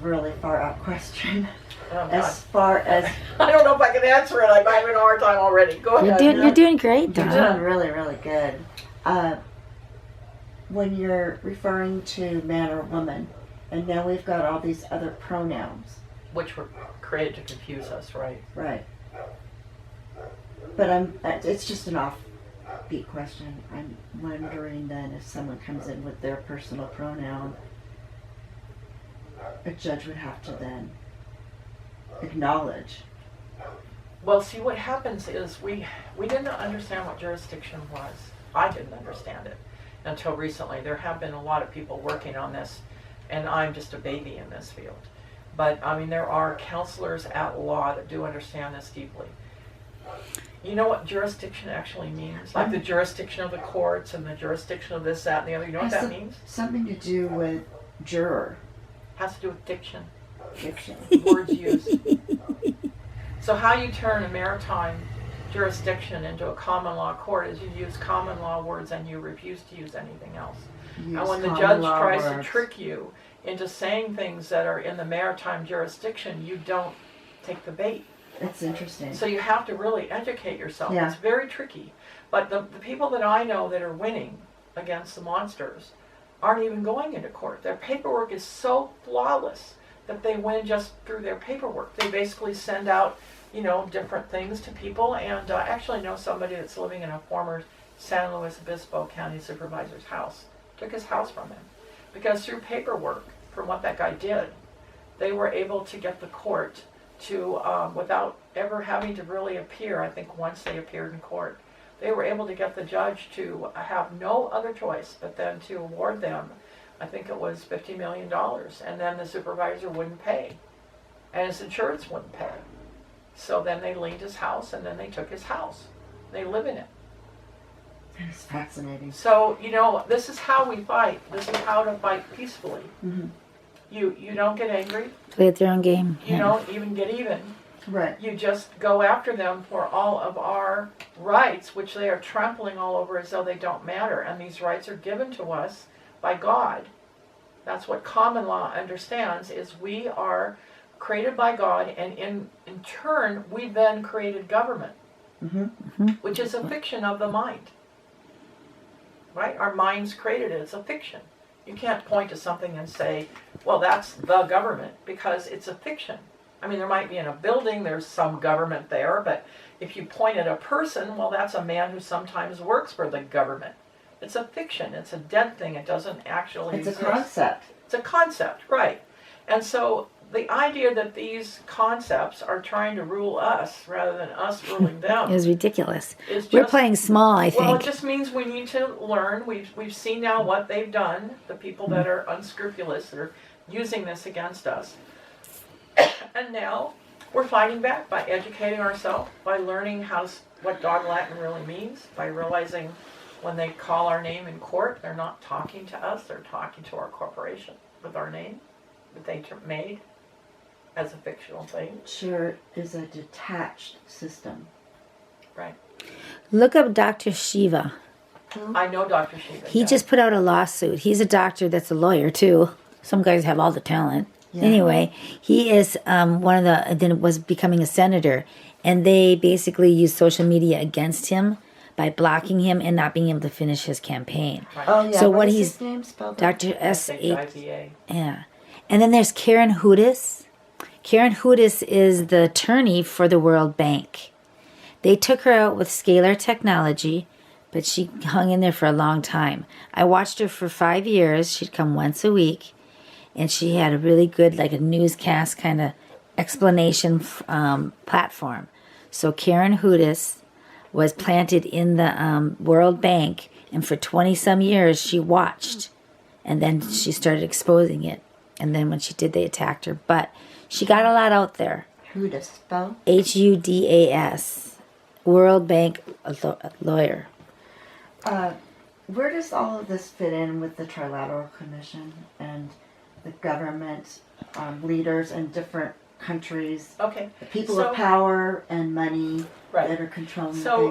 really far out question. Oh, As far as I don't know if I can answer it. I'm having a hard time already. Go ahead. You're doing great, you're Dawn. doing really, really good. When you're referring to man or woman, and now we've got all these other pronouns. Which were created to confuse us, right? Right. But it's just an offbeat question. I'm wondering then if someone comes in with their personal pronoun, a judge would have to then acknowledge. Well, see, what happens is we didn't understand what jurisdiction was. I didn't understand it until recently. There have been a lot of people working on this, and I'm just a baby in this field. But, I mean, there are counselors at law that do understand this deeply. You know what jurisdiction actually means? Like the jurisdiction of the courts and the jurisdiction of this, that, and the other. You know what that means? Something to do with juror. Has to do with diction. Diction. Words used. So how you turn a maritime jurisdiction into a common law court is you use common law words and you refuse to use anything else. And when the judge tries to trick you into saying things that are in the maritime jurisdiction, you don't take the bait. It's interesting. So you have to really educate yourself. Yeah. It's very tricky. But the people that I know that are winning against the monsters aren't even going into court. Their paperwork is so flawless that they win just through their paperwork. They basically send out, you know, different things to people. And I actually know somebody that's living in a former San Luis Obispo County Supervisor's house. Took his house from him. Because through paperwork, from what that guy did, they were able to get the court to, without ever having to really appear, I think once they appeared in court, they were able to get the judge to have no other choice but then to award them, I think it was $50 million, and then the supervisor wouldn't pay, and his insurance wouldn't pay. So then they liened his house, and then they took his house. They live in it. It's fascinating. So, you know, this is how we fight. This is how to fight peacefully. Mm-hmm. You don't get angry. Play their own game. You don't even get even. Right. You just go after them for all of our rights, which they are trampling all over as though they don't matter. And these rights are given to us by God. That's what common law understands, is we are created by God, and in turn, we then created government, which is a fiction of the mind. Right? Our minds created it. It's a fiction. You can't point to something and say, well, that's the government, because it's a fiction. I mean, there might be in a building, there's some government there, but if you point at a person, well, that's a man who sometimes works for the government. It's a fiction. It's a dead thing. It doesn't actually exist. It's a concept. It's a concept, right. And so the idea that these concepts are trying to rule us rather than us ruling them is ridiculous. is We're just, playing small, I think. well, it just means we need to learn. We've seen now what they've done, the people that are unscrupulous, that are using this against us. And now we're fighting back by educating ourselves, by learning what Dog Latin really means, by realizing when they call our name in court, they're not talking to us, they're talking to our corporation with our name that they made as a fictional thing. Sure is a detached system. Right. Look up Dr. Shiva. I know Dr. Shiva. He just put out a lawsuit. He's a doctor that's a lawyer, too. Some guys have all the talent. Yeah. Anyway, he is one of the, then was becoming a senator, and they basically used social media against him by blocking him and not being able to finish his campaign. Right. Oh, yeah. So what what is he's, his name spelled? Dr. S.H. IVA. Yeah. And then there's Karen Hudis. Karen Hudis is the attorney for the World Bank. They took her out with Scalar Technology, but she hung in there for a long time. I watched her for 5 years. She'd come once a week, and she had a really good, like a newscast kind of explanation platform. So Karen Hudis was planted in the World Bank, and for 20-some years she watched, and then she started exposing it. And then when she did, they attacked her. But she got a lot out there. Who to spell? Hudas. World Bank lawyer. Where does all of this fit in with the Trilateral Commission and the government leaders in different countries? Okay. The people So- of power and money Right. that are controlling So